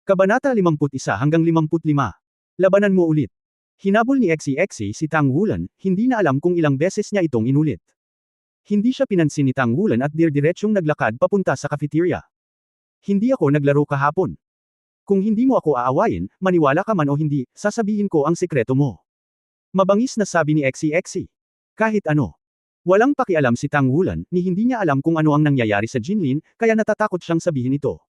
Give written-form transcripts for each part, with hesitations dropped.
Kabanata 51 hanggang 55. Labanan mo ulit. Hinabol ni Xie si Tang Wulan, hindi na alam kung ilang beses niya itong inulit. Hindi siya pinansin ni Tang Wulan at dirdiretsyong naglakad papunta sa cafeteria. Hindi ako naglaro kahapon. Kung hindi mo ako aawayin, maniwala ka man o hindi, sasabihin ko ang sekreto mo. Mabangis na sabi ni Xie. Kahit ano. Walang pakialam si Tang Wulan, ni hindi niya alam kung ano ang nangyayari sa Jinlin, kaya natatakot siyang sabihin ito.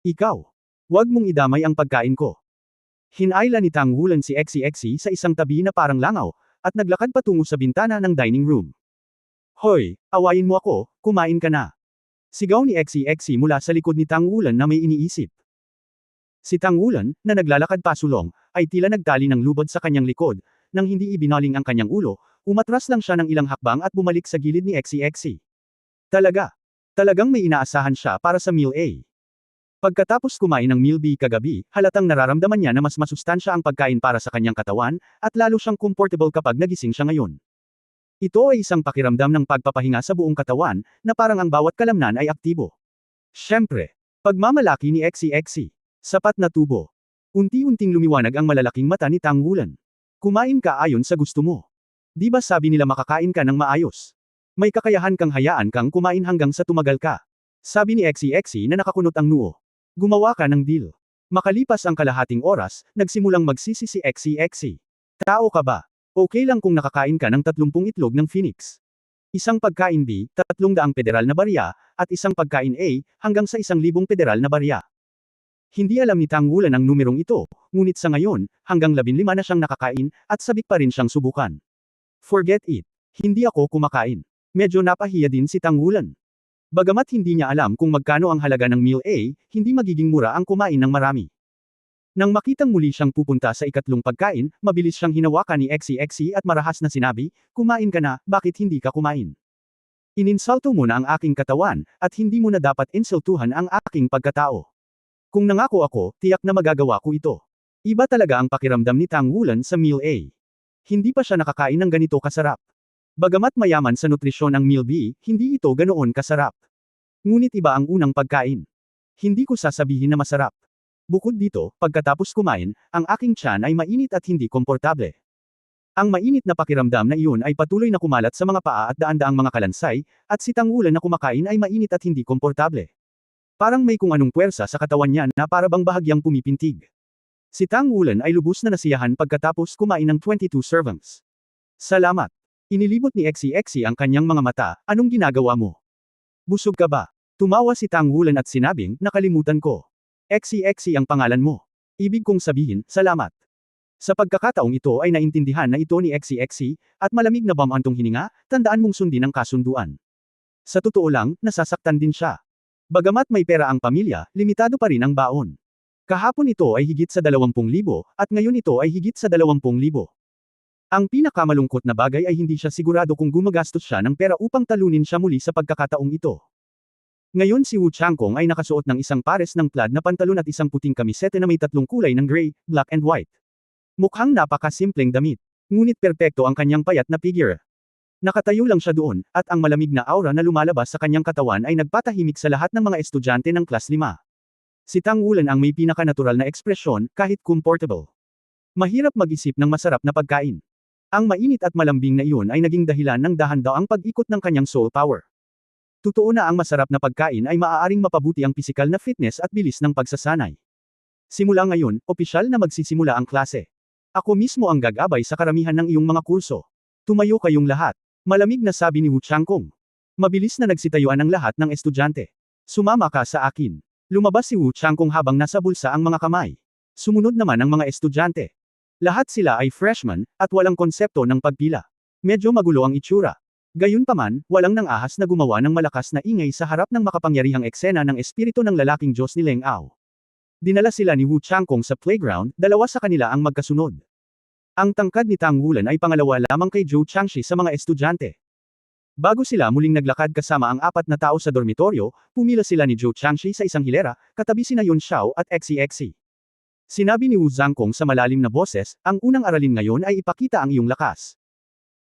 Ikaw. Huwag mong idamay ang pagkain ko. Hinayla ni Tang Wulan si Xie sa isang tabi na parang langaw, at naglakad patungo sa bintana ng dining room. Hoy, awayin mo ako, kumain ka na. Sigaw ni Xie mula sa likod ni Tang Wulan na may iniisip. Si Tang Wulan, na naglalakad pasulong, ay tila nagtali ng lubod sa kanyang likod, nang hindi ibinaling ang kanyang ulo, umatras lang siya ng ilang hakbang at bumalik sa gilid ni Xie. Talagang may inaasahan siya para sa meal A. Pagkatapos kumain ng meal B kagabi, halatang nararamdaman niya na mas masustansya ang pagkain para sa kanyang katawan, at lalo siyang comfortable kapag nagising siya ngayon. Ito ay isang pakiramdam ng pagpapahinga sa buong katawan, na parang ang bawat kalamnan ay aktibo. Siyempre, pagmamalaki ni Xie. Sapat na tubo. Unti-unting lumiwanag ang malalaking mata ni Tang Wulan. Kumain ka ayon sa gusto mo. Di ba sabi nila makakain ka ng maayos? May kakayahan kang hayaan kang kumain hanggang sa tumagal ka. Sabi ni Xie na nakakunot ang noo. Gumawa ka ng deal. Makalipas ang kalahating oras, nagsimulang magsisi si Xie. Tao ka ba? Okay lang kung nakakain ka ng 30 itlog ng Phoenix. Isang pagkain B, 300 federal na barya, at isang pagkain A, hanggang sa 1,000 federal na barya. Hindi alam ni Tang Wulan ang numerong ito, ngunit sa ngayon, hanggang 15 na siyang nakakain, at sabik pa rin siyang subukan. Forget it. Hindi ako kumakain. Medyo napahiya din si Tang Wulan. Bagamat hindi niya alam kung magkano ang halaga ng meal A, hindi magiging mura ang kumain ng marami. Nang makitang muli siyang pupunta sa ikatlong pagkain, mabilis siyang hinawakan ni Xie at marahas na sinabi, kumain ka na, bakit hindi ka kumain? Ininsulto mo na ang aking katawan, at hindi mo na dapat insultuhan ang aking pagkatao. Kung nangako ako, tiyak na magagawa ko ito. Iba talaga ang pakiramdam ni Tang Wulan sa meal A. Hindi pa siya nakakain ng ganito kasarap. Bagamat mayaman sa nutrisyon ang meal B, hindi ito ganoon kasarap. Ngunit iba ang unang pagkain. Hindi ko sasabihin na masarap. Bukod dito, pagkatapos kumain, ang aking tiyan ay mainit at hindi komportable. Ang mainit na pakiramdam na iyon ay patuloy na kumalat sa mga paa at daan-daang mga kalansay, at si Tang Wulan na kumakain ay mainit at hindi komportable. Parang may kung anong puwersa sa katawan niya na para bang bahagyang pumipintig. Si Tang Wulan ay lubos na nasiyahan pagkatapos kumain ng 22 servings. Salamat. Inilibot ni Xie ang kanyang mga mata, anong ginagawa mo? Busog ka ba? Tumawa si Tang Wulan at sinabing, nakalimutan ko. Xie ang pangalan mo. Ibig kong sabihin, salamat. Sa pagkakataong ito ay naintindihan na ito ni Xie, at malamig na bamantong hininga, tandaan mong sundin ang kasunduan. Sa totoo lang, nasasaktan din siya. Bagamat may pera ang pamilya, limitado pa rin ang baon. Kahapon ito ay higit sa 20,000, at ngayon ito ay higit sa 20,000. Ang pinakamalungkot na bagay ay hindi siya sigurado kung gumagastos siya ng pera upang talunin siya muli sa pagkakataong ito. Ngayon si Wu Changkong ay nakasuot ng isang pares ng plaid na pantalon at isang puting kamisete na may 3 kulay ng gray, black and white. Mukhang napakasimpleng damit. Ngunit perpekto ang kanyang payat na figure. Nakatayo lang siya doon, at ang malamig na aura na lumalabas sa kanyang katawan ay nagpatahimik sa lahat ng mga estudyante ng Class 5. Si Tang Wulan ang may pinakanatural na ekspresyon, kahit comfortable. Mahirap mag-isip ng masarap na pagkain. Ang mainit at malambing na iyon ay naging dahilan ng dahan-daang pag-ikot ng kanyang soul power. Totoo na ang masarap na pagkain ay maaaring mapabuti ang pisikal na fitness at bilis ng pagsasanay. Simula ngayon, opisyal na magsisimula ang klase. Ako mismo ang gagabay sa karamihan ng iyong mga kurso. Tumayo kayong lahat. Malamig na sabi ni Wu Changkong. Mabilis na nagsitayuan ang lahat ng estudyante. Sumama ka sa akin. Lumabas si Wu Changkong habang nasa bulsa ang mga kamay. Sumunod naman ang mga estudyante. Lahat sila ay freshman, at walang konsepto ng pagpila. Medyo magulo ang itsura. Gayunpaman, walang nang-ahas na gumawa ng malakas na ingay sa harap ng makapangyarihang eksena ng espiritu ng lalaking Diyos ni Leng Ao. Dinala sila ni Wu Changkong sa playground, dalawa sa kanila ang magkasunod. Ang tangkad ni Tang Wulan ay pangalawa lamang kay Zhou Changshi sa mga estudyante. Bago sila muling naglakad kasama ang 4 na tao sa dormitoryo, pumila sila ni Zhou Changshi sa isang hilera, katabi sina Yun Xiao at Xie. Sinabi ni Wu Zhangkong sa malalim na boses, ang unang aralin ngayon ay ipakita ang iyong lakas.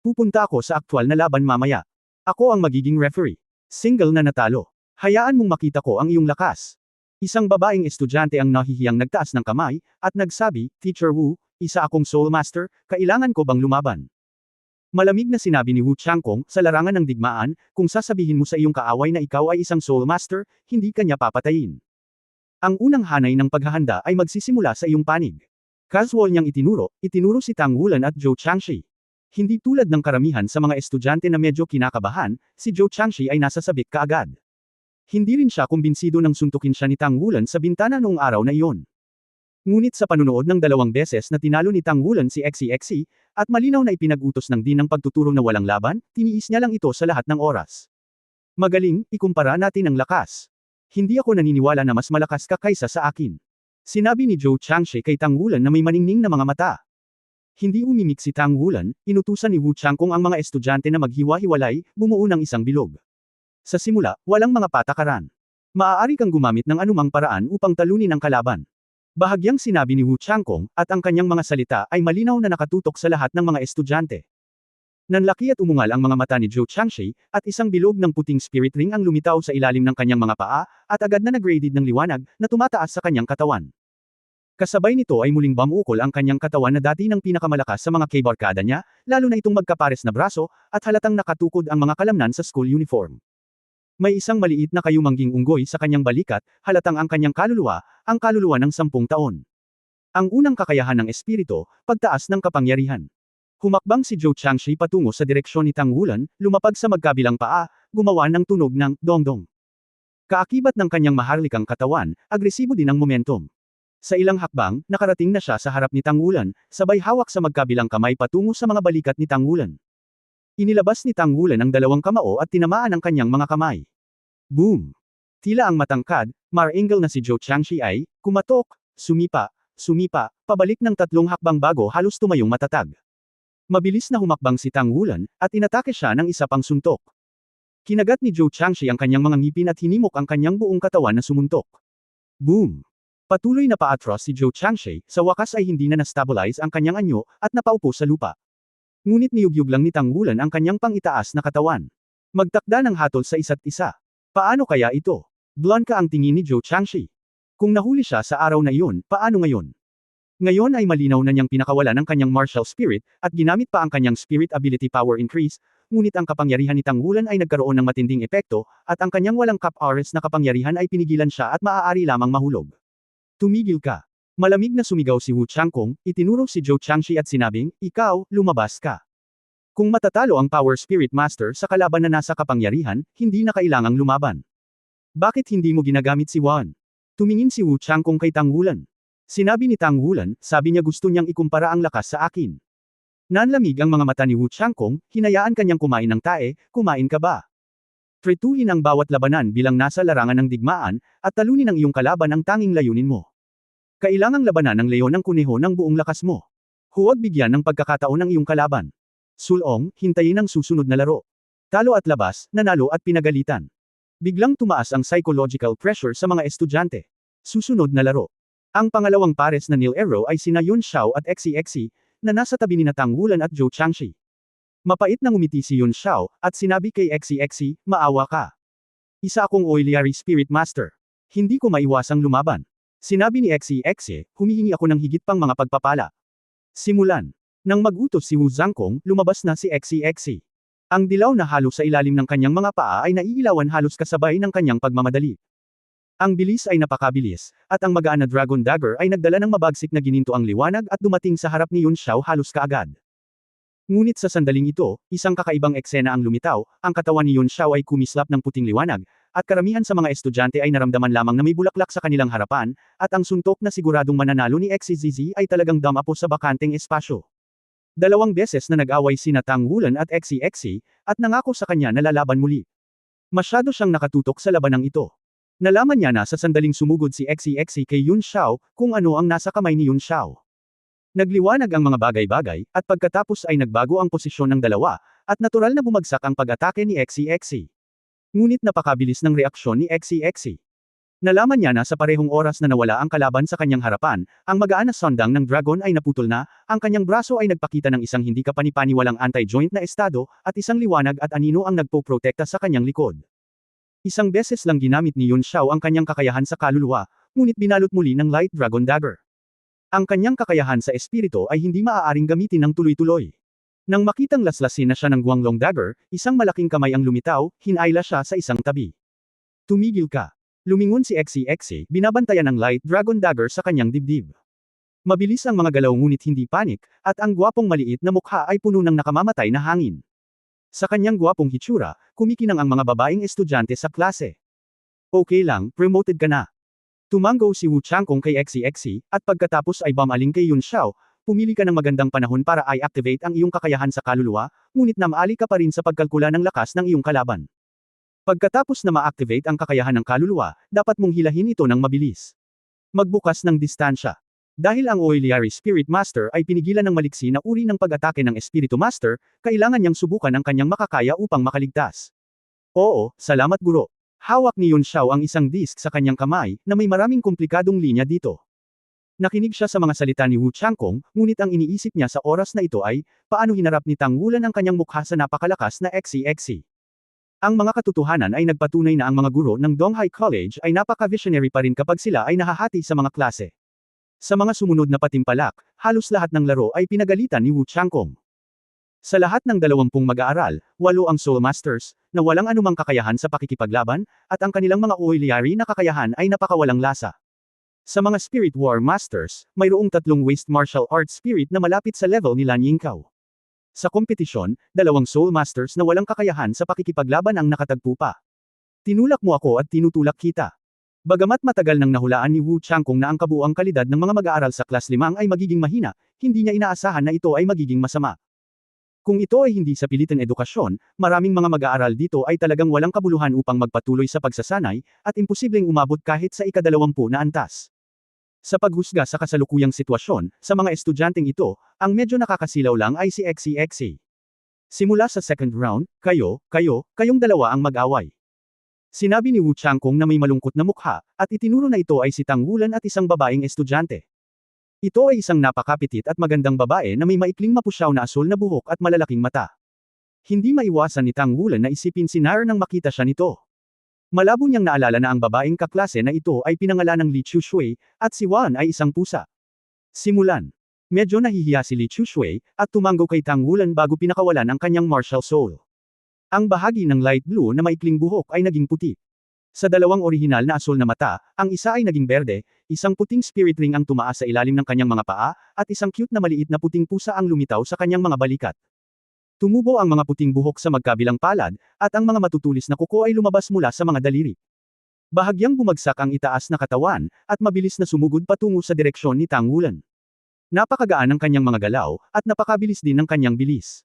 Pupunta ako sa aktwal na laban mamaya. Ako ang magiging referee. Single na natalo. Hayaan mong makita ko ang iyong lakas. Isang babaeng estudyante ang nahihiyang nagtaas ng kamay, at nagsabi, Teacher Wu, isa akong Soul Master, kailangan ko bang lumaban? Malamig na sinabi ni Wu Changkong, sa larangan ng digmaan, kung sasabihin mo sa iyong kaaway na ikaw ay isang Soul Master, hindi kanya papatayin. Ang unang hanay ng paghahanda ay magsisimula sa iyong panig. Casual niyang itinuro si Tang Wulan at Zhou Changshi. Hindi tulad ng karamihan sa mga estudyante na medyo kinakabahan, si Zhou Changshi ay nasasabik kaagad. Hindi rin siya kumbinsido nang suntukin siya ni Tang Wulan sa bintana noong araw na iyon. Ngunit sa panunood ng 2 beses na tinalo ni Tang Wulan si XCXC, at malinaw na ipinag-utos ng din ng pagtuturo na walang laban, tiniis niya lang ito sa lahat ng oras. Magaling, ikumpara natin ang lakas. Hindi ako naniniwala na mas malakas ka kaysa sa akin. Sinabi ni Zhou Changshi kay Tang Wulan na may maningning na mga mata. Hindi umimik si Tang Wulan, inutusan ni Wu Changkong ang mga estudyante na maghiwa-hiwalay, bumuo ng isang bilog. Sa simula, walang mga patakaran. Maaari kang gumamit ng anumang paraan upang talunin ang kalaban. Bahagyang sinabi ni Wu Changkong, at ang kanyang mga salita ay malinaw na nakatutok sa lahat ng mga estudyante. Nanlaki at umungal ang mga mata ni Zhou Changshi, at isang bilog ng puting spirit ring ang lumitaw sa ilalim ng kanyang mga paa, at agad na nag-radiate ng liwanag, na tumataas sa kanyang katawan. Kasabay nito ay muling bumukol ang kanyang katawan na dati ng pinakamalakas sa mga K-barkada niya, lalo na itong magkapares na braso, at halatang nakatukod ang mga kalamnan sa school uniform. May isang maliit na kayumangging unggoy sa kanyang balikat, halatang ang kanyang kaluluwa, ang kaluluwa ng 10 taon. Ang unang kakayahan ng espiritu, pagtaas ng kapangyarihan. Humakbang si Zhou Changshi patungo sa direksyon ni Tang Wulan, lumapag sa magkabilang paa, gumawa ng tunog ng dongdong. Kaakibat ng kanyang maharlikang katawan, agresibo din ang momentum. Sa ilang hakbang, nakarating na siya sa harap ni Tang Wulan, sabay hawak sa magkabilang kamay patungo sa mga balikat ni Tang Wulan. Inilabas ni Tang Wulan ang 2 kamao at tinamaan ang kanyang mga kamay. Boom! Tila ang matangkad, mar-angle na si Zhou Changshi ay, kumatok, sumipa, pabalik ng 3 hakbang bago halos tumayong matatag. Mabilis na humakbang si Tang Wulan, at inatake siya ng isa pang suntok. Kinagat ni Zhou Changshi ang kanyang mga ngipin at hinimok ang kanyang buong katawan na sumuntok. Boom! Patuloy na paatros si Zhou Changshi, sa wakas ay hindi na na-stabilize ang kanyang anyo, at napaupo sa lupa. Ngunit niyugyug lang ni Tang Wulan ang kanyang pang-itaas na katawan. Magtakda ng hatol sa isa't isa. Paano kaya ito? Blanca ang tingin ni Zhou Changshi. Kung nahuli siya sa araw na iyon, paano ngayon? Ngayon ay malinaw na niyang pinakawalan ang kanyang martial spirit, at ginamit pa ang kanyang spirit ability power increase, ngunit ang kapangyarihan ni Tang Wulan ay nagkaroon ng matinding epekto, at ang kanyang walang cap-ares na kapangyarihan ay pinigilan siya at maaari lamang mahulog. Tumigil ka. Malamig na sumigaw si Wu Changkong, itinuro si Zhou Changshi at sinabing, ikaw, lumabas ka. Kung matatalo ang Power Spirit Master sa kalaban na nasa kapangyarihan, hindi na kailangang lumaban. Bakit hindi mo ginagamit si Wan? Tumingin si Wu Changkong kay Tang Wulan. Sinabi ni Tang Wulan, sabi niya gusto niyang ikumpara ang lakas sa akin. Nanlamig ang mga mata ni Wu Changkong, hinayaan kanyang kumain ng tae, kumain ka ba? Tretuhin ang bawat labanan bilang nasa larangan ng digmaan, at talunin ang iyong kalaban ang tanging layunin mo. Kailangang labanan ng leon ng kuneho ng buong lakas mo. Huwag bigyan ng pagkakataon ang iyong kalaban. Sulong, hintayin ang susunod na laro. Talo at labas, nanalo at pinagalitan. Biglang tumaas ang psychological pressure sa mga estudyante. Susunod na laro. Ang pangalawang pares na Neil Arrow ay sina Yun Xiao at XCXC, na nasa tabi ni Tang Wulan at Zhou Changshi. Mapait na ngumiti si Yun Xiao, at sinabi kay XCXC, maawa ka. Isa akong Oiliari Spirit Master. Hindi ko maiwasang lumaban. Sinabi ni XCXC, humihingi ako ng higit pang mga pagpapala. Simulan. Nang mag-utos si Wu Zhangkong, lumabas na si XCXC. Ang dilaw na halo sa ilalim ng kanyang mga paa ay naiilawan halos kasabay ng kanyang pagmamadali. Ang bilis ay napakabilis, at ang magaan na Dragon Dagger ay nagdala ng mabagsik na gininto ang liwanag at dumating sa harap ni Yun Xiao halos kaagad. Ngunit sa sandaling ito, isang kakaibang eksena ang lumitaw, ang katawan ni Yun Xiao ay kumislap ng puting liwanag, at karamihan sa mga estudyante ay naramdaman lamang na may bulaklak sa kanilang harapan, at ang suntok na siguradong mananalo ni XCZZ ay talagang damapo sa bakanteng espasyo. 2 beses na nag-away sina Tang Wulan at XCXC, at nangako sa kanya na lalaban muli. Masyado siyang nakatutok sa labanang ito. Nalaman niya na sa sandaling sumugod si XCXC kay Yun Xiao, kung ano ang nasa kamay ni Yun Xiao. Nagliwanag ang mga bagay-bagay, at pagkatapos ay nagbago ang posisyon ng dalawa, at natural na bumagsak ang pag-atake ni XCXC. Ngunit napakabilis ng reaksyon ni XCXC. Nalaman niya na sa parehong oras na nawala ang kalaban sa kanyang harapan, ang magaan na sandang ng dragon ay naputol na, ang kanyang braso ay nagpakita ng isang hindi kapani-paniwalang anti-joint na estado, at isang liwanag at anino ang nagpo-protekta sa kanyang likod. Isang beses lang ginamit ni Yun Xiao ang kanyang kakayahan sa kaluluwa, ngunit binalot muli ng Light Dragon Dagger. Ang kanyang kakayahan sa espiritu ay hindi maaaring gamitin ng tuloy-tuloy. Nang makitang laslasin na siya ng Guanglong Dagger, isang malaking kamay ang lumitaw, hinayla siya sa isang tabi. Tumigil ka. Lumingon si XCXC, binabantayan ng Light Dragon Dagger sa kanyang dibdib. Mabilis ang mga galaw ngunit hindi panik, at ang gwapong maliit na mukha ay puno ng nakamamatay na hangin. Sa kanyang gwapong hitsura, kumikinang ang mga babaeng estudyante sa klase. Okay lang, promoted ka na. Tumango si Wu Changkong kay XCXC, at pagkatapos ay bumaling kay Yun Xiao, pumili ka ng magandang panahon para i-activate ang iyong kakayahan sa kaluluwa, ngunit namali ka pa rin sa pagkalkula ng lakas ng iyong kalaban. Pagkatapos na ma-activate ang kakayahan ng kaluluwa, dapat mong hilahin ito ng mabilis. Magbukas ng distansya. Dahil ang Oiliari Spirit Master ay pinigilan ng maliksi na uri ng pag-atake ng Espiritu Master, kailangan niyang subukan ang kanyang makakaya upang makaligtas. Oo, salamat guro. Hawak ni Yun Xiao ang isang disk sa kanyang kamay, na may maraming komplikadong linya dito. Nakinig siya sa mga salita ni Wu Changkong, ngunit ang iniisip niya sa oras na ito ay, paano hinarap ni Tang Wulan ang kanyang mukha sa napakalakas na XCXC. Ang mga katotohanan ay nagpatunay na ang mga guro ng Donghai College ay napaka-visionary pa rin kapag sila ay nahahati sa mga klase. Sa mga sumunod na patimpalak, halos lahat ng laro ay pinagalitan ni Wu Changkong. Sa lahat ng 20 mag-aaral, 8 ang Soul Masters, na walang anumang kakayahan sa pakikipaglaban, at ang kanilang mga Oiliari na kakayahan ay napakawalang lasa. Sa mga Spirit War Masters, mayroong 3 Waste Martial Arts Spirit na malapit sa level ni Lan Yingkao. Sa kompetisyon, 2 Soul Masters na walang kakayahan sa pakikipaglaban ang nakatagpo pa. Tinulak mo ako at tinutulak kita. Bagamat matagal nang nahulaan ni Wu Changkong na ang kabuuang kalidad ng mga mag-aaral sa Class 5 ay magiging mahina, hindi niya inaasahan na ito ay magiging masama. Kung ito ay hindi sa pilitan edukasyon, maraming mga mag-aaral dito ay talagang walang kabuluhan upang magpatuloy sa pagsasanay, at imposibleng umabot kahit sa ika-20 na antas. Sa paghusga sa kasalukuyang sitwasyon, sa mga estudyanteng ito, ang medyo nakakasilaw lang ay si XCXC. Simula sa second round, kayong dalawa ang mag-away. Sinabi ni Wu Changkong na may malungkot na mukha, at itinuro na ito ay si Tang Wulan at isang babaeng estudyante. Ito ay isang napakapitit at magandang babae na may maikling mapusyaw na asul na buhok at malalaking mata. Hindi maiwasan ni Tang Wulan na isipin si Nair nang makita siya nito. Malabo niyang naalala na ang babaeng kaklase na ito ay pinangalan ng Li Chushui, at si Wan ay isang pusa. Simulan. Medyo nahihiya si Li Chushui, at tumango kay Tang Wulan bago pinakawalan ang kanyang martial soul. Ang bahagi ng light blue na maikling buhok ay naging puti. Sa 2 orihinal na asul na mata, ang isa ay naging berde, isang puting spirit ring ang tumaas sa ilalim ng kanyang mga paa, at isang cute na maliit na puting pusa ang lumitaw sa kanyang mga balikat. Tumubo ang mga puting buhok sa magkabilang palad, at ang mga matutulis na kuko ay lumabas mula sa mga daliri. Bahagyang bumagsak ang itaas na katawan, at mabilis na sumugod patungo sa direksyon ni Tang Wulan. Napakagaan ng kanyang mga galaw, at napakabilis din ng kanyang bilis.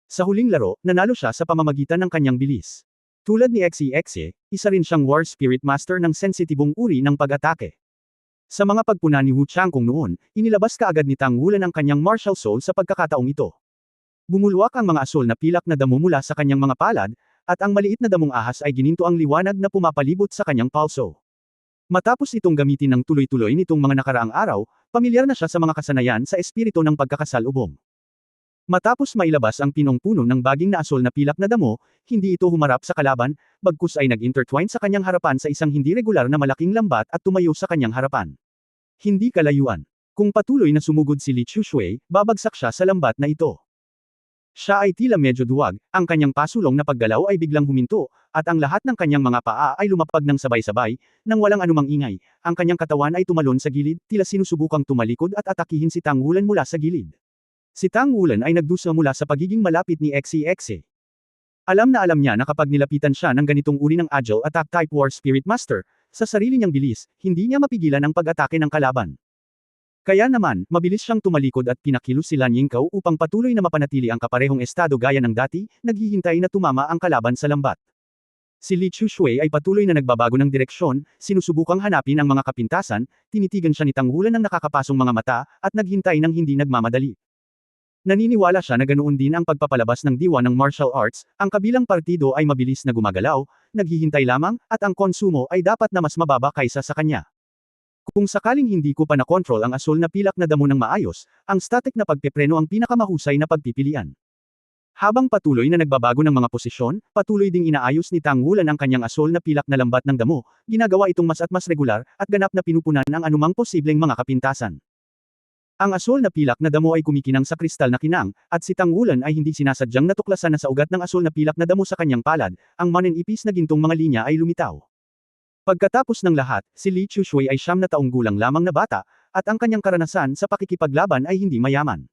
Sa huling laro, nanalo siya sa pamamagitan ng kanyang bilis. Tulad ni XCXC, isa rin siyang War Spirit Master ng sensitibong uri ng pag-atake. Sa mga pagpuna ni Wu Changkong noon, inilabas kaagad ni Tang Wulan ang kanyang martial soul sa pagkakataong ito. Bumulwak ang mga asul na pilak na damo mula sa kanyang mga palad, at ang maliit na damong ahas ay gininto ang liwanag na pumapalibot sa kanyang palso. Matapos itong gamitin ng tuloy-tuloy nitong mga nakaraang araw, pamilyar na siya sa mga kasanayan sa espiritu ng pagkakasalubong. Matapos mailabas ang pinong-puno ng baging na asul na pilak na damo, hindi ito humarap sa kalaban, bagkus ay nag-intertwine sa kanyang harapan sa isang hindi regular na malaking lambat at tumayo sa kanyang harapan. Hindi kalayuan. Kung patuloy na sumugod si Li Chushui, babagsak siya sa lambat na ito. Siya ay tila medyo duwag, ang kanyang pasulong na paggalaw ay biglang huminto, at ang lahat ng kanyang mga paa ay lumapag ng sabay-sabay, nang walang anumang ingay, ang kanyang katawan ay tumalon sa gilid, tila sinusubukang tumalikod at atakihin si Tang Wulan mula sa gilid. Si Tang Wulan ay nagdusa mula sa pagiging malapit ni XCXC. Alam na alam niya na kapag nilapitan siya ng ganitong uri ng Agile Attack Type War Spirit Master, sa sarili niyang bilis, hindi niya mapigilan ang pag-atake ng kalaban. Kaya naman, mabilis siyang tumalikod at pinakilos si Lan Yingkao upang patuloy na mapanatili ang kaparehong estado gaya ng dati, naghihintay na tumama ang kalaban sa lambat. Si Li Chushui ay patuloy na nagbabago ng direksyon, sinusubukang hanapin ang mga kapintasan, tinitigan siya ni Tang Wulan ng nakakapasong mga mata, at naghintay ng hindi nagmamadali. Naniniwala siya na ganoon din ang pagpapalabas ng diwa ng martial arts, ang kabilang partido ay mabilis na gumagalaw, naghihintay lamang, at ang konsumo ay dapat na mas mababa kaysa sa kanya. Kung sakaling hindi ko pa na-control ang asul na pilak na damo ng maayos, ang static na pagpepreno ang pinakamahusay na pagpipilian. Habang patuloy na nagbabago ng mga posisyon, patuloy ding inaayos ni Tang Wulan ang kanyang asol na pilak na lambat ng damo, ginagawa itong mas at mas regular, at ganap na pinupunan ang anumang posibleng mga kapintasan. Ang asol na pilak na damo ay kumikinang sa kristal na kinang, at si Tang Wulan ay hindi sinasadyang natuklasan na sa ugat ng asol na pilak na damo sa kanyang palad, ang maninipis na gintong mga linya ay lumitaw. Pagkatapos ng lahat, si Li Chushui ay 9 na taong gulang lamang na bata, at ang kanyang karanasan sa pakikipaglaban ay hindi mayaman.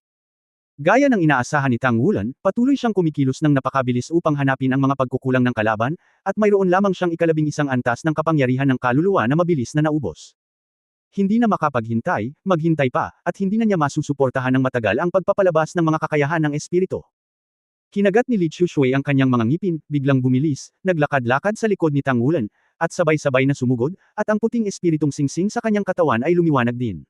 Gaya ng inaasahan ni Tang Wulan, patuloy siyang kumikilos ng napakabilis upang hanapin ang mga pagkukulang ng kalaban, at mayroon lamang siyang 11 antas ng kapangyarihan ng kaluluwa na mabilis na naubos. Hindi na makapaghintay, maghintay pa, at hindi na niya masusuportahan ng matagal ang pagpapalabas ng mga kakayahan ng espiritu. Kinagat ni Li Chushui ang kanyang mga ngipin, biglang bumilis, naglakad-lakad sa likod ni Tang Wulan, at sabay-sabay na sumugod, at ang puting espiritong singsing sa kanyang katawan ay lumiwanag din.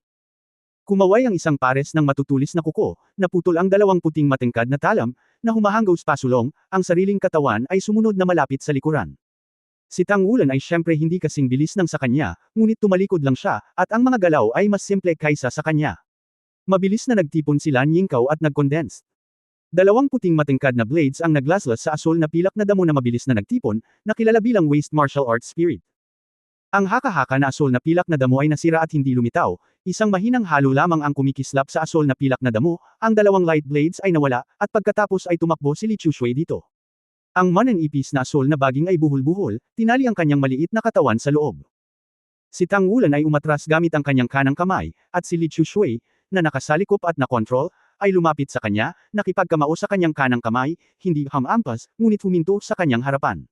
Kumaway ang isang pares ng matutulis na kuko, naputol ang 2 puting matengkad na talam, na humahanggaw pasulong, ang sariling katawan ay sumunod na malapit sa likuran. Si Tang Wulan ay syempre hindi kasing bilis ng sa kanya, ngunit tumalikod lang siya, at ang mga galaw ay mas simple kaysa sa kanya. Mabilis na nagtipon si Lan Yingkou at nag-condense. 2 puting matengkad na blades ang naglaslas sa asol na pilak na damo na mabilis na nagtipon, na kilala bilang Waste Martial Arts Spirit. Ang haka-haka na asol na pilak na damo ay nasira at hindi lumitaw, isang mahinang halo lamang ang kumikislap sa asol na pilak na damo, ang 2 light blades ay nawala, at pagkatapos ay tumakbo si Li Chushui dito. Ang maninipis na asol na baging ay buhol-buhol, tinali ang kanyang maliit na katawan sa loob. Si Tang Wulan ay umatras gamit ang kanyang kanang kamay, at si Li Chushui, na nakasalikop at na-control, ay lumapit sa kanya, nakipagkamao sa kanyang kanang kamay, hindi hamampas, ngunit huminto sa kanyang harapan.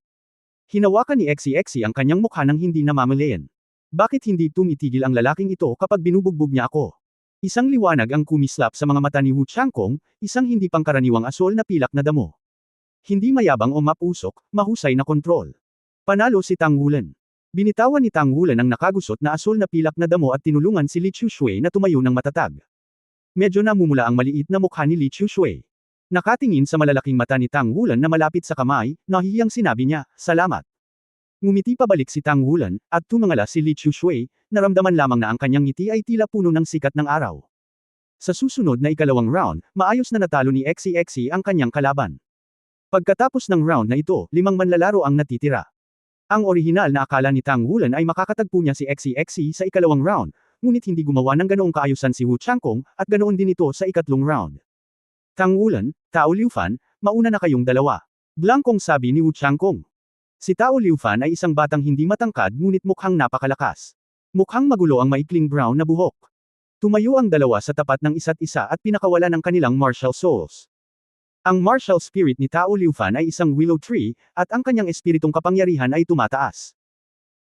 Hinawakan ni Xie ang kanyang mukha nang hindi namamalayan. Bakit hindi tumitigil ang lalaking ito kapag binubugbog niya ako? Isang liwanag ang kumislap sa mga mata ni Wu Changkong, isang hindi pangkaraniwang asol na pilak na damo. Hindi mayabang o mapusok, mahusay na kontrol. Panalo si Tang Wulan. Binitawan ni Tang Wulan ang nakagusot na asol na pilak na damo at tinulungan si Li Chushui na tumayo ng matatag. Medyo namumula ang maliit na mukha ni Li Chushui. Nakatingin sa malalaking mata ni Tang Wulan na malapit sa kamay, nahihiyang sinabi niya, "Salamat." Ngumiti pabalik si Tang Wulan, at tumangala si Li Chushui, naramdaman lamang na ang kanyang ngiti ay tila puno ng sikat ng araw. Sa susunod na ikalawang round, maayos na natalo ni Xie ang kanyang kalaban. Pagkatapos ng round na ito, 5 manlalaro ang natitira. Ang orihinal na akala ni Tang Wulan ay makakatagpo niya si Xie sa ikalawang round, ngunit hindi gumawa ng ganoong kaayusan si Wu Changkong, at ganoon din ito sa ikatlong round. Tang Wulan, Tao Liufan, mauna na kayong dalawa. Blankong sabi ni Wu Changkong. Si Tao Liufan ay isang batang hindi matangkad ngunit mukhang napakalakas. Mukhang magulo ang maikling brown na buhok. Tumayo ang dalawa sa tapat ng isa't isa at pinakawalan ng kanilang martial souls. Ang martial spirit ni Tao Liufan ay isang willow tree, at ang kanyang espiritong kapangyarihan ay tumataas.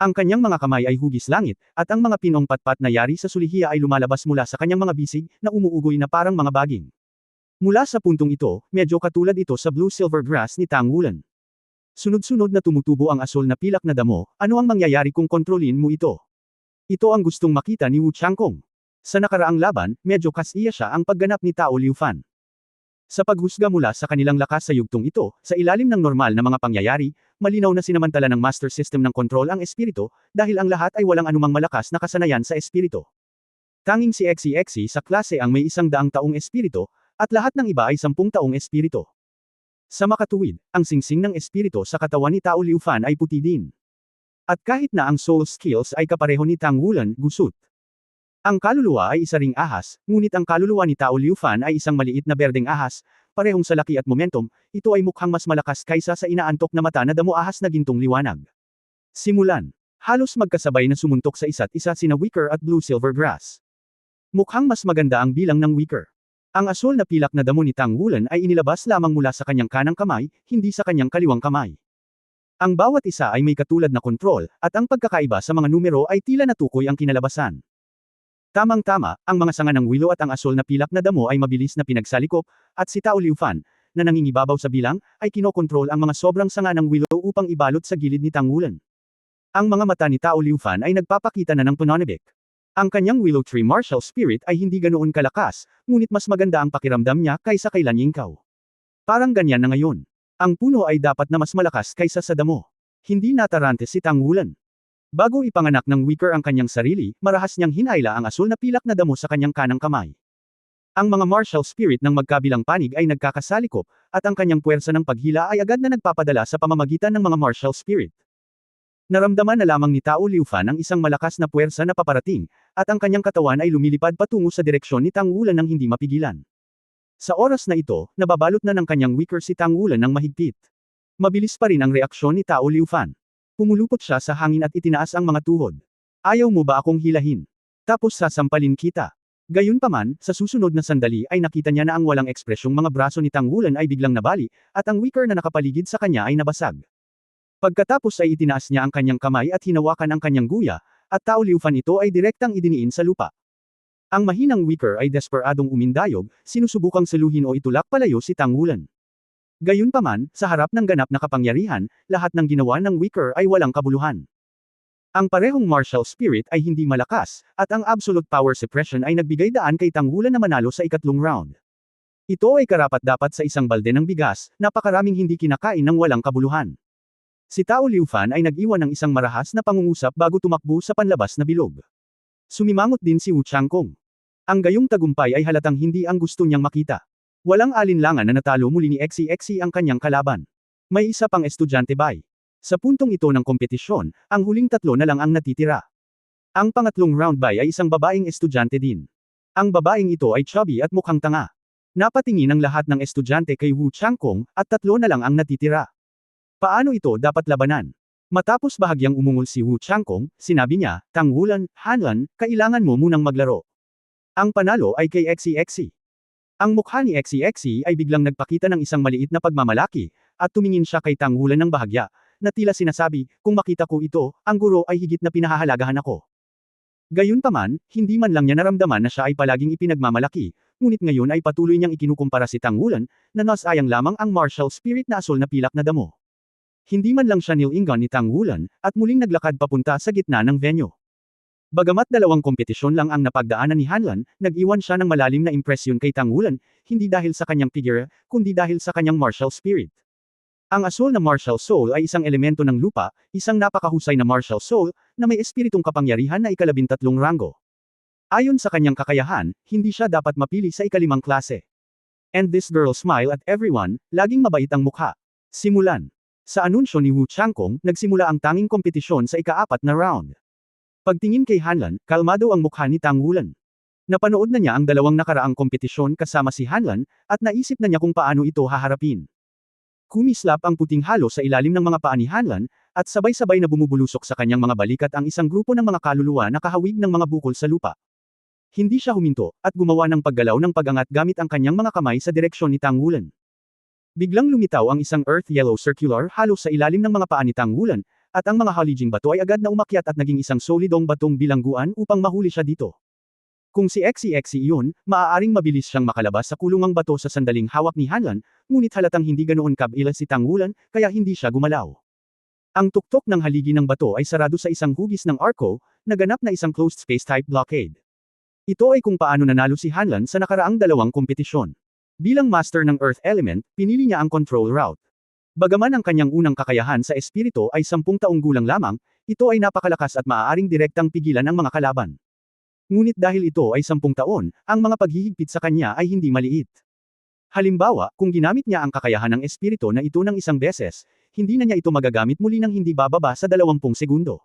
Ang kanyang mga kamay ay hugis langit, at ang mga pinong patpat na yari sa sulihiya ay lumalabas mula sa kanyang mga bisig, na umuugoy na parang mga baging. Mula sa puntong ito, medyo katulad ito sa blue-silver grass ni Tang Wulan. Sunod-sunod na tumutubo ang asol na pilak na damo, ano ang mangyayari kung kontrolin mo ito? Ito ang gustong makita ni Wu Changkong. Sa nakaraang laban, medyo kasiya siya ang pagganap ni Tao Liufan. Sa paghusga mula sa kanilang lakas sa yugtong ito, sa ilalim ng normal na mga pangyayari, malinaw na sinamantala ng master system ng kontrol ang espiritu, dahil ang lahat ay walang anumang malakas na kasanayan sa espiritu. Tanging si Xie sa klase ang may 100 taong espiritu, at lahat ng iba ay 10 taong espiritu. Sa makatuwid, ang singsing ng espiritu sa katawan ni Tao Liufan ay puti din. At kahit na ang soul skills ay kapareho ni Tang Wulan, gusot. Ang kaluluwa ay isa ring ahas, ngunit ang kaluluwa ni Tao Liufan ay isang maliit na berdeng ahas, parehong sa laki at momentum, ito ay mukhang mas malakas kaysa sa inaantok na mata na damo ahas na gintong liwanag. Simulan. Halos magkasabay na sumuntok sa isa't isa sina wicker at blue-silver grass. Mukhang mas maganda ang bilang ng wicker. Ang asol na pilak na damo ni Tang Wulan ay inilabas lamang mula sa kanyang kanang kamay, hindi sa kanyang kaliwang kamay. Ang bawat isa ay may katulad na kontrol, at ang pagkakaiba sa mga numero ay tila natukoy ang kinalabasan. Tamang-tama, ang mga sanga ng willow at ang asol na pilak na damo ay mabilis na pinagsalikop, at si Tao Liufan, na nangingibabaw sa bilang, ay kinokontrol ang mga sobrang sanga ng willow upang ibalot sa gilid ni Tang Wulan. Ang mga mata ni Tao Liufan ay nagpapakita na ng pananabik. Ang kanyang Willow Tree Martial Spirit ay hindi ganoon kalakas, ngunit mas maganda ang pakiramdam niya kaysa kay Lan Yingkou. Parang ganyan na ngayon. Ang puno ay dapat na mas malakas kaysa sa damo. Hindi natarante si Tang Wulan. Bago ipanganak ng wicker ang kanyang sarili, marahas niyang hinayla ang asol na pilak na damo sa kanyang kanang kamay. Ang mga martial spirit ng magkabilang panig ay nagkakasalikop, at ang kanyang puwersa ng paghila ay agad na nagpapadala sa pamamagitan ng mga martial spirit. Naramdaman na lamang ni Tao Liufan ang isang malakas na puwersa na paparating, at ang kanyang katawan ay lumilipad patungo sa direksyon ni Tang Wulan nang hindi mapigilan. Sa oras na ito, nababalot na ng kanyang wicker si Tang Wulan ng mahigpit. Mabilis pa rin ang reaksyon ni Tao Liufan. Pumulupot siya sa hangin at itinaas ang mga tuhod. Ayaw mo ba akong hilahin? Tapos sasampalin kita. Gayunpaman, sa susunod na sandali ay nakita niya na ang walang ekspresyong mga braso ni Tang Wulan ay biglang nabali, at ang wicker na nakapaligid sa kanya ay nabasag. Pagkatapos ay itinaas niya ang kanyang kamay at hinawakan ang kanyang guya, at Tao Liufan ito ay direktang idiniin sa lupa. Ang mahinang wicker ay desperadong umindayog, sinusubukang saluhin o itulak palayo si Tang Wulan. Gayunpaman, sa harap ng ganap na kapangyarihan, lahat ng ginawa ng wicker ay walang kabuluhan. Ang parehong martial spirit ay hindi malakas, at ang absolute power suppression ay nagbigay daan kay Tang Wulan na manalo sa ikatlong round. Ito ay karapat-dapat sa isang balde ng bigas, napakaraming hindi kinakain ng walang kabuluhan. Si Tao Liufan ay nag-iwan ng isang marahas na pangungusap bago tumakbo sa panlabas na bilog. Sumimangot din si Wu Changkong. Ang gayong tagumpay ay halatang hindi ang gusto niyang makita. Walang alinlangan na natalo muli ni XCXC ang kanyang kalaban. May isa pang estudyante bay. Sa puntong ito ng kompetisyon, ang huling tatlo na lang ang natitira. Ang pangatlong round bay ay isang babaeng estudyante din. Ang babaeng ito ay chubby at mukhang tanga. Napatingin ang lahat ng estudyante kay Wu Changkong, at tatlo na lang ang natitira. Paano ito dapat labanan? Matapos bahagyang umungol si Wu Changkong, sinabi niya, Tang Wulan, Hanlan, kailangan mo munang maglaro. Ang panalo ay kay XCXC. Ang mukha ni XCXC ay biglang nagpakita ng isang maliit na pagmamalaki, at tumingin siya kay Tang Wulan ng bahagya, na tila sinasabi, kung makita ko ito, ang guro ay higit na pinahahalagahan ako. Gayunpaman, hindi man lang niya naramdaman na siya ay palaging ipinagmamalaki, ngunit ngayon ay patuloy niyang ikinukumpara si Tang Wulan, na nasayang lamang ang martial spirit na asol na pilak na damo. Hindi man lang siya nilingan ni Tang Wulan, at muling naglakad papunta sa gitna ng venue. Bagamat dalawang kompetisyon lang ang napagdaanan ni Hanlan, nag-iwan siya ng malalim na impresyon kay Tang Wulan, hindi dahil sa kanyang figure, kundi dahil sa kanyang martial spirit. Ang asol na martial soul ay isang elemento ng lupa, isang napakahusay na martial soul, na may espiritong kapangyarihan na ikalabintatlong ranggo. Ayon sa kanyang kakayahan, hindi siya dapat mapili sa ikalimang klase. And this girl smile at everyone, laging mabait ang mukha. Simulan. Sa anunsyo ni Wu Changkong, nagsimula ang tanging kompetisyon sa ika-4 na round. Pagtingin kay Hanlan, kalmado ang mukha ni Tang Wulan. Napanood na niya ang dalawang nakaraang kompetisyon kasama si Hanlan, at naisip na niya kung paano ito haharapin. Kumislap ang puting halo sa ilalim ng mga paa ni Hanlan, at sabay-sabay na bumubulusok sa kanyang mga balikat ang isang grupo ng mga kaluluwa na kahawig ng mga bukol sa lupa. Hindi siya huminto, at gumawa ng paggalaw ng pag-angat gamit ang kanyang mga kamay sa direksyon ni Tang Wulan. Biglang lumitaw ang isang earth yellow circular halo sa ilalim ng mga paa ni Tang Wulan, at ang mga halijing bato ay agad na umakyat at naging isang solidong batong bilangguan upang mahuli siya dito. Kung si XCXC iyon, maaaring mabilis siyang makalabas sa kulungang bato sa sandaling hawak ni Hanlan, ngunit halatang hindi ganoon kabila si Tang Wulan, kaya hindi siya gumalaw. Ang tuktok ng haligi ng bato ay sarado sa isang hugis ng arco, naganap na isang closed space type blockade. Ito ay kung paano nanalo si Hanlan sa nakaraang dalawang kompetisyon. Bilang master ng Earth Element, pinili niya ang control route. Bagaman ang kanyang unang kakayahan sa espiritu ay 10 taong gulang lamang, ito ay napakalakas at maaaring direktang pigilan ang mga kalaban. Ngunit dahil ito ay 10 taon, ang mga paghihigpit sa kanya ay hindi maliit. Halimbawa, kung ginamit niya ang kakayahan ng espiritu na ito ng isang beses, hindi na niya ito magagamit muli ng hindi bababa sa 20 segundo.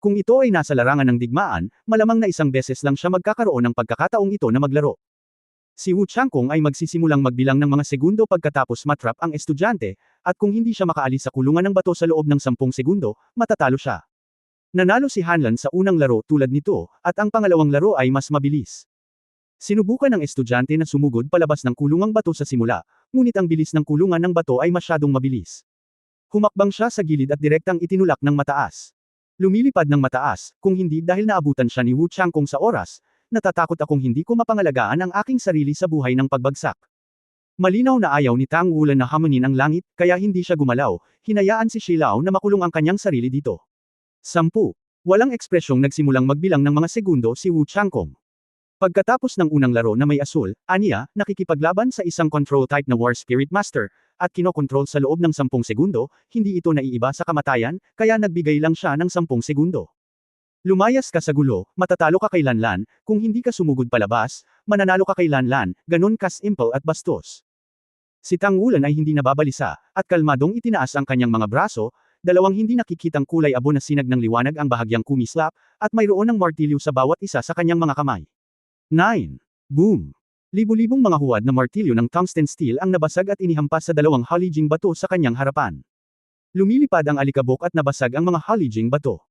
Kung ito ay nasa larangan ng digmaan, malamang na isang beses lang siya magkakaroon ng pagkakataong ito na maglaro. Si Wu Changkong ay magsisimulang magbilang ng mga segundo pagkatapos matrap ang estudyante, at kung hindi siya makaalis sa kulungan ng bato sa loob ng 10 segundo, matatalo siya. Nanalo si Hanlan sa unang laro tulad nito, at ang pangalawang laro ay mas mabilis. Sinubukan ng estudyante na sumugod palabas ng kulungang bato sa simula, ngunit ang bilis ng kulungan ng bato ay masyadong mabilis. Humakbang siya sa gilid at direktang itinulak ng mataas. Lumilipad ng mataas, kung hindi dahil naabutan siya ni Wu Changkong sa oras, natatakot akong hindi ko mapangalagaan ang aking sarili sa buhay ng pagbagsak. Malinaw na ayaw ni Tang Wulan na hamunin ang langit, kaya hindi siya gumalaw, hinayaan si Shilao na makulong ang kanyang sarili dito. 10. Walang ekspresyong nagsimulang magbilang ng mga segundo si Wu Changkong. Pagkatapos ng unang laro na may asul, aniya, nakikipaglaban sa isang control type na War Spirit Master, at kinokontrol sa loob ng 10 segundo, hindi ito naiiba sa kamatayan, kaya nagbigay lang siya ng 10 segundo. Lumayas ka sa gulo, matatalo ka kay Lanlan, kung hindi ka sumugod palabas, mananalo ka kay Lanlan, ganon ka-simple at bastos. Si Tang Wulan ay hindi nababalisa, at kalmadong itinaas ang kanyang mga braso, dalawang hindi nakikitang kulay abo na sinag ng liwanag ang bahagyang kumislap, at mayroon ng martilyo sa bawat isa sa kanyang mga kamay. 9. Boom! Libu-libong mga huwad na martilyo ng tungsten steel ang nabasag at inihampas sa dalawang halijing bato sa kanyang harapan. Lumilipad ang alikabok at nabasag ang mga halijing bato.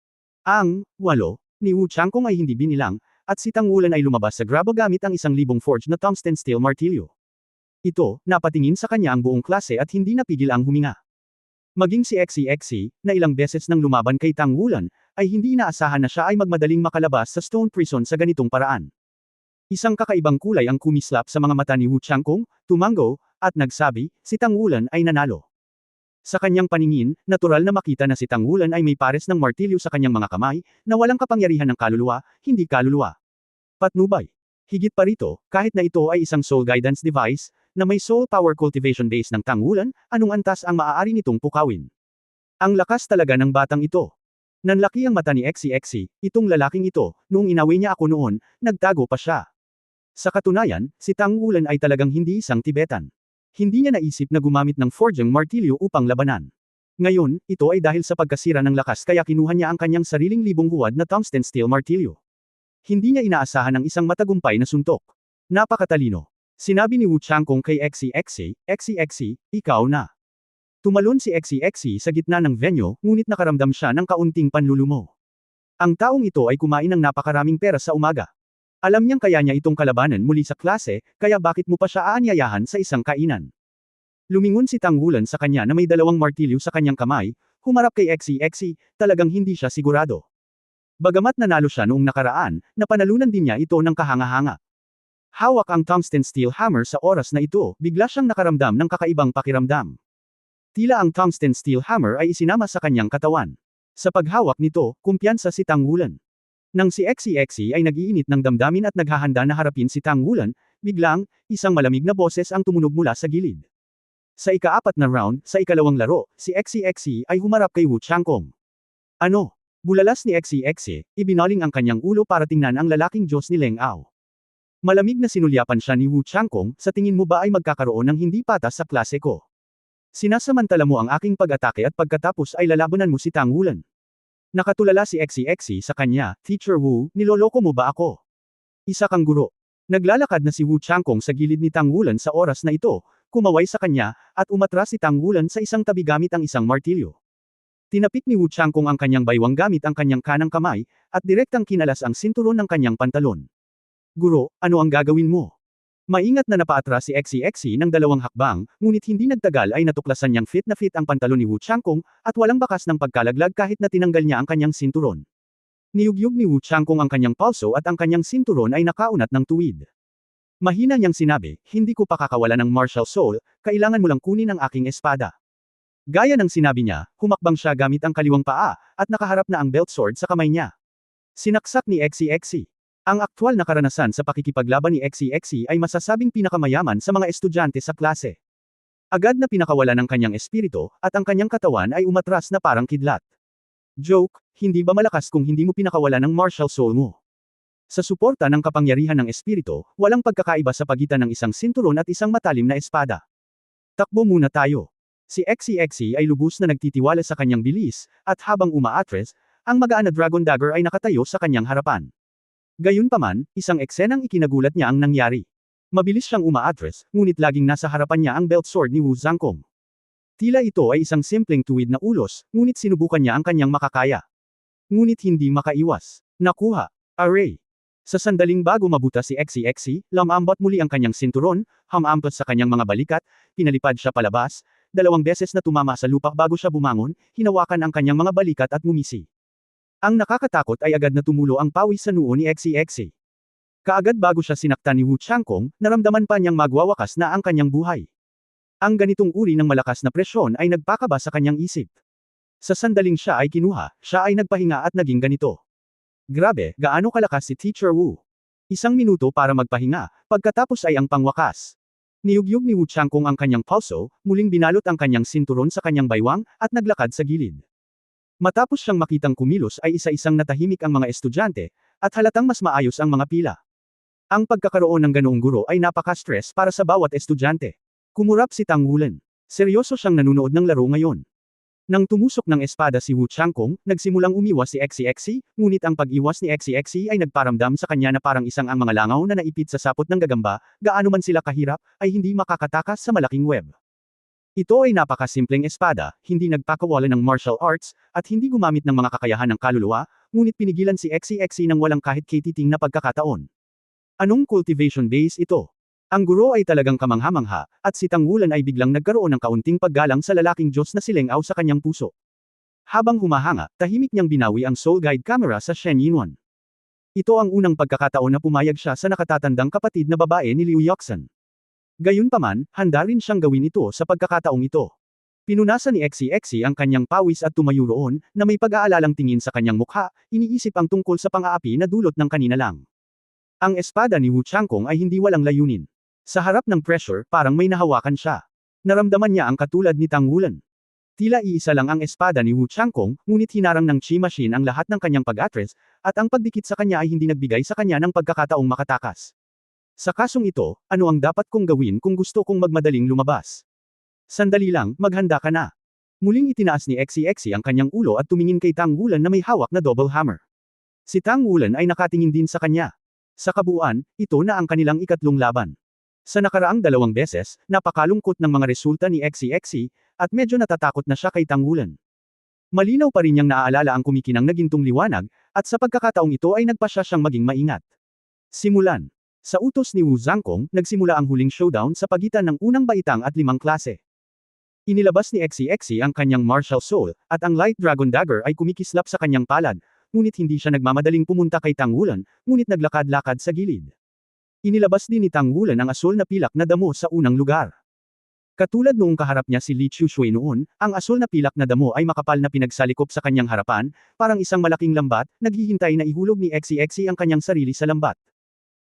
Ang 8 ni Wu Changkong ay hindi binilang, at si Tang Wulan ay lumabas sa grabo gamit ang 1,000 forged na tungsten steel martilyo. Ito, napatingin sa kanya ang buong klase at hindi napigil ang huminga. Maging si XCXC, na ilang beses nang lumaban kay Tang Wulan, ay hindi inaasahan na siya ay magmadaling makalabas sa stone prison sa ganitong paraan. Isang kakaibang kulay ang kumislap sa mga mata ni Wu Changkong, tumango, at nagsabi, si Tang Wulan ay nanalo. Sa kanyang paningin, natural na makita na si Tang Wulan ay may pares ng martilyo sa kanyang mga kamay, na walang kapangyarihan ng kaluluwa, hindi kaluluwa. Patnubay. Higit pa rito, kahit na ito ay isang soul guidance device, na may soul power cultivation base ng Tang Wulan, anong antas ang maaari nitong pukawin? Ang lakas talaga ng batang ito. Nanlaki ang mata ni XCXC, itong lalaking ito, noong inaway niya ako noon, nagtago pa siya. Sa katunayan, si Tang Wulan ay talagang hindi isang Tibetan. Hindi niya naisip na gumamit ng forging martilyo upang labanan. Ngayon, ito ay dahil sa pagkasira ng lakas kaya kinuha niya ang kanyang sariling libong huwad na tungsten steel martilyo. Hindi niya inaasahan ang isang matagumpay na suntok. Napakatalino. Sinabi ni Wu Changkong kay XCXC, XCXC, ikaw na. Tumalon si XCXC sa gitna ng venue, ngunit nakaramdam siya ng kaunting panlulumo. Ang taong ito ay kumain ng napakaraming pera sa umaga. Alam niyang kaya niya itong kalabanan muli sa klase, kaya bakit mo pa siya aanyayahan sa isang kainan? Lumingon si Tang Wulan sa kanya na may dalawang martilyo sa kanyang kamay, humarap kay XCXC, talagang hindi siya sigurado. Bagamat nanalo siya noong nakaraan, napanalunan din niya ito ng kahanga-hanga. Hawak ang tungsten steel hammer sa oras na ito, bigla siyang nakaramdam ng kakaibang pakiramdam. Tila ang tungsten steel hammer ay isinama sa kanyang katawan. Sa paghawak nito, kumpiyansa si Tang Wulan. Nang si XCXC ay nag-iinit ng damdamin at naghahanda na harapin si Tang Wulan, biglang, isang malamig na boses ang tumunog mula sa gilid. Sa ika-4 na round, sa ikalawang laro, si XCXC ay humarap kay Wu Changkong. Ano? Bulalas ni XCXC, ibinaling ang kanyang ulo para tingnan ang lalaking Diyos ni Leng Ao. Malamig na sinulyapan siya ni Wu Changkong, sa tingin mo ba ay magkakaroon ng hindi patas sa klase ko? Sinasamantala mo ang aking pag-atake at pagkatapos ay lalabanan mo si Tang Wulan. Nakatulala si XCXC sa kanya, Teacher Wu, niloloko mo ba ako? Isa kang guro. Naglalakad na si Wu Changkong sa gilid ni Tang Wulan sa oras na ito, kumaway sa kanya, at umatras si Tang Wulan sa isang tabi gamit ang isang martilyo. Tinapik ni Wu Changkong ang kanyang baywang gamit ang kanyang kanang kamay, at direktang kinalas ang sinturon ng kanyang pantalon. Guro, ano ang gagawin mo? Maingat na napaatras si XCXC ng dalawang hakbang, ngunit hindi nagtagal ay natuklasan niyang fit na fit ang pantalon ni Wu Changkong, at walang bakas ng pagkalaglag kahit na tinanggal niya ang kanyang sinturon. Niyugyug ni Wu Changkong ang kanyang palso at ang kanyang sinturon ay nakaunat ng tuwid. Mahina niyang sinabi, hindi ko pa kakawala ng martial soul, kailangan mo lang kunin ang aking espada. Gaya ng sinabi niya, humakbang siya gamit ang kaliwang paa, at nakaharap na ang belt sword sa kamay niya. Sinaksak ni XCXC. Ang aktwal na karanasan sa pakikipaglaban ni XCXC ay masasabing pinakamayaman sa mga estudyante sa klase. Agad na pinakawala ng kanyang espiritu, at ang kanyang katawan ay umatras na parang kidlat. Joke, hindi ba malakas kung hindi mo pinakawala ng martial soul mo? Sa suporta ng kapangyarihan ng espiritu, walang pagkakaiba sa pagitan ng isang sinturon at isang matalim na espada. Takbo muna tayo. Si XCXC ay lubos na nagtitiwala sa kanyang bilis, at habang umaatres, ang magaan na dragon dagger ay nakatayo sa kanyang harapan. Gayunpaman, isang eksenang ikinagulat niya ang nangyari. Mabilis siyang umaatres, ngunit laging nasa harapan niya ang belt sword ni Wu Zhangkong. Tila ito ay isang simpleng tuwid na ulos, ngunit sinubukan niya ang kanyang makakaya. Ngunit hindi makaiwas. Nakuha. Array. Sa sandaling bago mabuta si XCXC, lamambot muli ang kanyang sinturon, hamampas sa kanyang mga balikat, pinalipad siya palabas, 2 beses na tumama sa lupa bago siya bumangon, hinawakan ang kanyang mga balikat at ngumisi. Ang nakakatakot ay agad na tumulo ang pawis sa noo ni XCXC. Kaagad bago siya sinaktan ni Wu Changkong, naramdaman pa niyang magwawakas na ang kanyang buhay. Ang ganitong uri ng malakas na presyon ay nagpakaba sa kanyang isip. Sa sandaling siya ay kinuha, siya ay nagpahinga at naging ganito. Grabe, gaano kalakas si Teacher Wu. 1 minuto para magpahinga, pagkatapos ay ang pangwakas. Niyugyug ni Wu Changkong ang kanyang pulso, muling binalot ang kanyang sinturon sa kanyang baywang, at naglakad sa gilid. Matapos siyang makitang kumilos ay isa-isang natahimik ang mga estudyante, at halatang mas maayos ang mga pila. Ang pagkakaroon ng ganoong guro ay napaka-stress para sa bawat estudyante. Kumurap si Tang Wulan. Seryoso siyang nanunood ng laro ngayon. Nang tumusok ng espada si Wu Changkong, nagsimulang umiwas si XCXC, ngunit ang pag-iwas ni XCXC ay nagparamdam sa kanya na parang isang ang mga langaw na naipit sa sapot ng gagamba, gaano man sila kahirap, ay hindi makakatakas sa malaking web. Ito ay napakasimpleng espada, hindi nagpakawalan ng martial arts, at hindi gumamit ng mga kakayahan ng kaluluwa, ngunit pinigilan si XCXC nang walang kahit katiting na pagkakataon. Anong cultivation base ito? Ang guro ay talagang kamangha-mangha, at si Tang Wulan ay biglang nagkaroon ng kaunting paggalang sa lalaking Diyos na si Leng Ao sa kanyang puso. Habang humahanga, tahimik niyang binawi ang soul guide camera sa Shen Yinwan. Ito ang unang pagkakataon na pumayag siya sa nakatatandang kapatid na babae ni Liu Yoxan. Gayunpaman, handa rin siyang gawin ito sa pagkakataong ito. Pinunasan ni XCXC ang kanyang pawis at tumayo roon, na may pag-aalalang tingin sa kanyang mukha, iniisip ang tungkol sa pang-aapi na dulot ng kanina lang. Ang espada ni Wu Changkong ay hindi walang layunin. Sa harap ng pressure, parang may nahawakan siya. Naramdaman niya ang katulad ni Tang Wulan. Tila iisa lang ang espada ni Wu Changkong, ngunit hinarang ng Chi Machine ang lahat ng kanyang pag-atres, at ang pagdikit sa kanya ay hindi nagbigay sa kanya ng pagkakataong makatakas. Sa kasong ito, ano ang dapat kong gawin kung gusto kong magmadaling lumabas? Sandali lang, maghanda ka na. Muling itinaas ni XCXC ang kanyang ulo at tumingin kay Tang Wulan na may hawak na double hammer. Si Tang Wulan ay nakatingin din sa kanya. Sa kabuuan, ito na ang kanilang ikatlong laban. Sa nakaraang 2 beses, napakalungkot ng mga resulta ni XCXC, at medyo natatakot na siya kay Tang Wulan. Malinaw pa rin niyang naaalala ang kumikinang na gintong liwanag, at sa pagkakataong ito ay nagpasya siyang maging maingat. Simulan. Sa utos ni Wu Zhangkong, nagsimula ang huling showdown sa pagitan ng unang baitang at 5 klase. Inilabas ni XCXC ang kanyang martial soul, at ang Light Dragon Dagger ay kumikislap sa kanyang palad, ngunit hindi siya nagmamadaling pumunta kay Tang Wulan, ngunit naglakad-lakad sa gilid. Inilabas din ni Tang Wulan ang asul na pilak na damo sa unang lugar. Katulad noong kaharap niya si Li Chushui noon, ang asul na pilak na damo ay makapal na pinagsalikop sa kanyang harapan, parang isang malaking lambat, naghihintay na ihulog ni XCXC ang kanyang sarili sa lambat.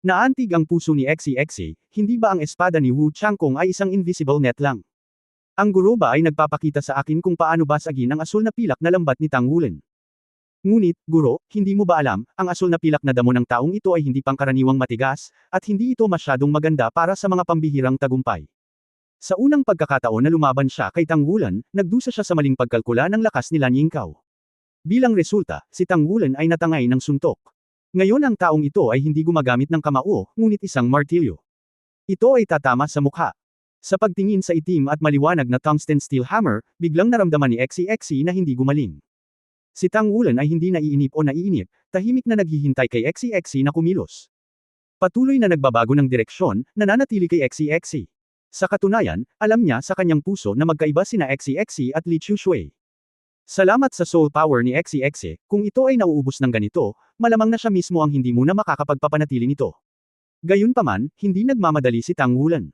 Naantig ang puso ni XCXC, hindi ba ang espada ni Wu Changkong ay isang invisible net lang? Ang guro ba ay nagpapakita sa akin kung paano basagin ang asul na pilak na lambat ni Tang Wulan? Ngunit, guro, hindi mo ba alam, ang asul na pilak na damo ng taong ito ay hindi pangkaraniwang matigas, at hindi ito masyadong maganda para sa mga pambihirang tagumpay. Sa unang pagkakataon na lumaban siya kay Tang Wulan, nagdusa siya sa maling pagkalkula ng lakas ni Lan Yingkao. Bilang resulta, si Tang Wulan ay natangay ng suntok. Ngayon ang taong ito ay hindi gumagamit ng kamao, ngunit isang martilyo. Ito ay tatama sa mukha. Sa pagtingin sa itim at maliwanag na tungsten steel hammer, biglang naramdaman ni XCXC na hindi gumaling. Si Tang Wulan ay hindi naiinip o naiinip, tahimik na naghihintay kay XCXC na kumilos. Patuloy na nagbabago ng direksyon, nananatili kay XCXC. Sa katunayan, alam niya sa kanyang puso na magkaiba sina XCXC at Li Chushui. Salamat sa soul power ni XCXC, kung ito ay nauubos ng ganito, malamang na siya mismo ang hindi muna makakapagpapanatili nito. Gayunpaman, hindi nagmamadali si Tang Wulan.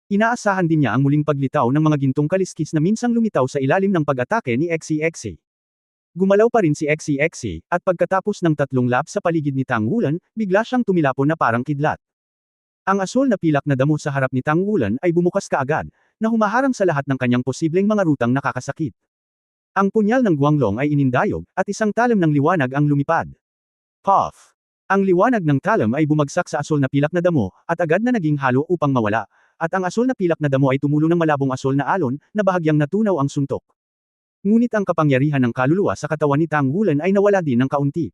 Inaasahan din niya ang muling paglitaw ng mga gintong kaliskis na minsang lumitaw sa ilalim ng pag-atake ni XCXC. Gumalaw pa rin si XCXC, at pagkatapos ng 3 lap sa paligid ni Tang Wulan, bigla siyang tumilapon na parang kidlat. Ang asul na pilak na damo sa harap ni Tang Wulan ay bumukas kaagad, na humaharang sa lahat ng kanyang posibleng mga rutang nakakasakit. Ang punyal ng Guanglong ay inindayog, at isang talam ng liwanag ang lumipad. Puff! Ang liwanag ng talam ay bumagsak sa asul na pilak na damo, at agad na naging halo upang mawala, at ang asul na pilak na damo ay tumulo ng malabong asul na alon, na bahagyang natunaw ang suntok. Ngunit ang kapangyarihan ng kaluluwa sa katawan ni Tang Wulan ay nawala din ng kaunti.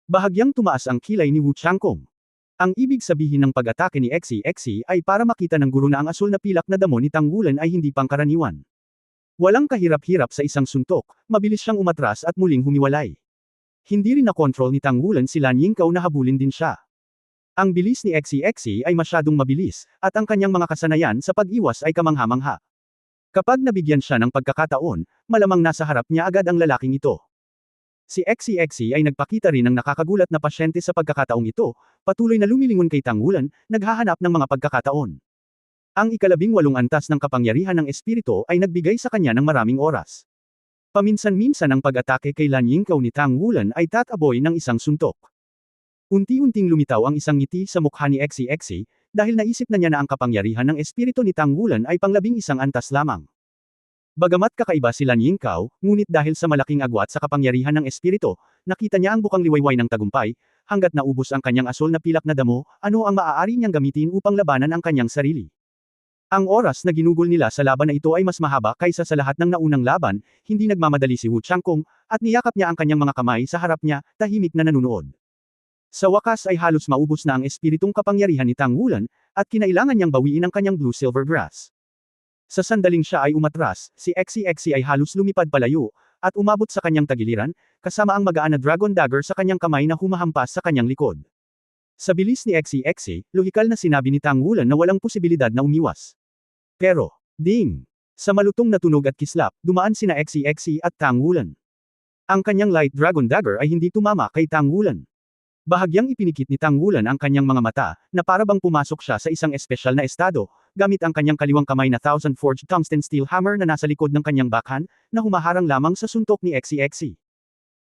Bahagyang tumaas ang kilay ni Wu Changkong. Ang ibig sabihin ng pag-atake ni XCXC ay para makita ng guro na ang asul na pilak na damo ni Tang Wulan ay hindi pangkaraniwan. Walang kahirap-hirap sa isang suntok, mabilis siyang umatras at muling humiwalay. Hindi rin na-control ni Tang Wulan si Lan Yingkao na habulin din siya. Ang bilis ni XCXC ay masyadong mabilis, at ang kanyang mga kasanayan sa pag-iwas ay kamangha-mangha. Kapag nabigyan siya ng pagkakataon, malamang nasa harap niya agad ang lalaking ito. Si XCXC ay nagpakita rin ng nakakagulat na pasyente sa pagkakataong ito, patuloy na lumilingon kay Tang Wulan, naghahanap ng mga pagkakataon. Ang 18 antas ng kapangyarihan ng espiritu ay nagbigay sa kanya ng maraming oras. Paminsan-minsan ang pag-atake kay Lan Yingkao ni Tang Wulan ay tataboy ng isang suntok. Unti-unting lumitaw ang isang ngiti sa mukha ni XCXC, dahil naisip na niya na ang kapangyarihan ng espiritu ni Tang Wulan ay pang-11 antas lamang. Bagamat kakaiba si Lan Yingkao, ngunit dahil sa malaking agwat sa kapangyarihan ng espiritu, nakita niya ang bukang liwayway ng tagumpay, hanggat naubos ang kanyang asol na pilak na damo, ano ang maaari niyang gamitin upang labanan ang kanyang sarili. Ang oras na ginugol nila sa laban na ito ay mas mahaba kaysa sa lahat ng naunang laban, hindi nagmamadali si Wu Changkong, at niyakap niya ang kanyang mga kamay sa harap niya, tahimik na nanunood. Sa wakas ay halos maubos na ang espiritong kapangyarihan ni Tang Wulan, at kinailangan niyang bawiin ang kanyang blue-silver grass. Sa sandaling siya ay umatras, si XCXC ay halos lumipad palayo, at umabot sa kanyang tagiliran, kasama ang magaan na dragon dagger sa kanyang kamay na humahampas sa kanyang likod. Sa bilis ni XCXC, lohikal na sinabi ni Tang Wulan na walang posibilidad na umiwas. Pero, ding! Sa malutong na tunog at kislap, dumaan sina XCXC at Tang Wulan. Ang kanyang light dragon dagger ay hindi tumama kay Tang Wulan. Bahagyang ipinikit ni Tang Wulan ang kanyang mga mata, na para bang pumasok siya sa isang espesyal na estado, gamit ang kanyang kaliwang kamay na Thousand Forged Tungsten Steel Hammer na nasa likod ng kanyang backhand, na humaharang lamang sa suntok ni XCXC.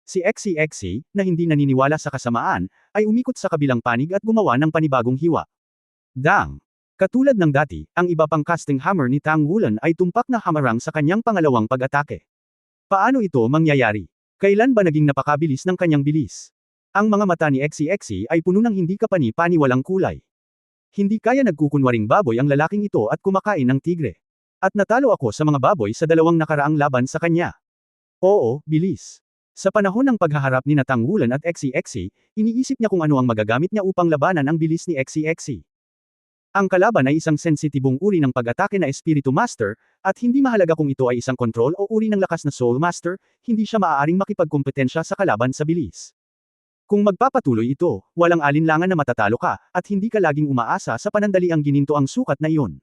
Si XCXC, na hindi naniniwala sa kasamaan, ay umikot sa kabilang panig at gumawa ng panibagong hiwa. Dang! Katulad ng dati, ang iba pang casting hammer ni Tang Wulan ay tumpak na hamarang sa kanyang pangalawang pag-atake. Paano ito mangyayari? Kailan ba naging napakabilis ng kanyang bilis? Ang mga mata ni XCXC ay puno ng hindi kapani-paniwalang kulay. Hindi kaya nagkukunwaring baboy ang lalaking ito at kumakain ng tigre. At natalo ako sa mga baboy sa dalawang nakaraang laban sa kanya. Oo, bilis. Sa panahon ng paghaharap ni Tang Wulan at XCXC, iniisip niya kung ano ang magagamit niya upang labanan ang bilis ni XCXC. Ang kalaban ay isang sensitibong uri ng pag-atake na Espiritu Master, at hindi mahalaga kung ito ay isang control o uri ng lakas na Soul Master, hindi siya maaaring makipagkompetensya sa kalaban sa bilis. Kung magpapatuloy ito, walang alinlangan na matatalo ka, at hindi ka laging umaasa sa panandaliang gininto ang sukat na iyon.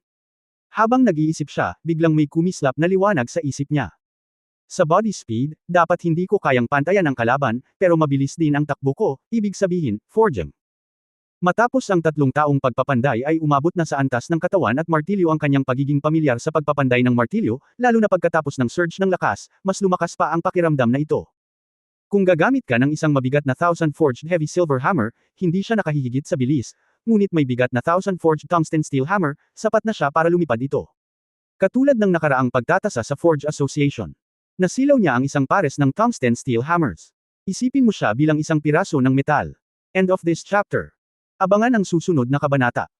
Habang nag-iisip siya, biglang may kumislap na liwanag sa isip niya. Sa body speed, dapat hindi ko kayang pantayan ang kalaban, pero mabilis din ang takbo ko, ibig sabihin, Forgem. Matapos ang 3 taong pagpapanday ay umabot na sa antas ng katawan at martilyo ang kanyang pagiging pamilyar sa pagpapanday ng martilyo, lalo na pagkatapos ng surge ng lakas, mas lumakas pa ang pakiramdam na ito. Kung gagamit ka ng isang mabigat na Thousand Forged Heavy Silver Hammer, hindi siya nakahihigit sa bilis, ngunit may bigat na Thousand Forged Tungsten Steel Hammer, sapat na siya para lumipad ito. Katulad ng nakaraang pagtatasa sa Forge Association. Nasilaw niya ang isang pares ng tungsten steel hammers. Isipin mo siya bilang isang piraso ng metal. End of this chapter. Abangan ang susunod na kabanata.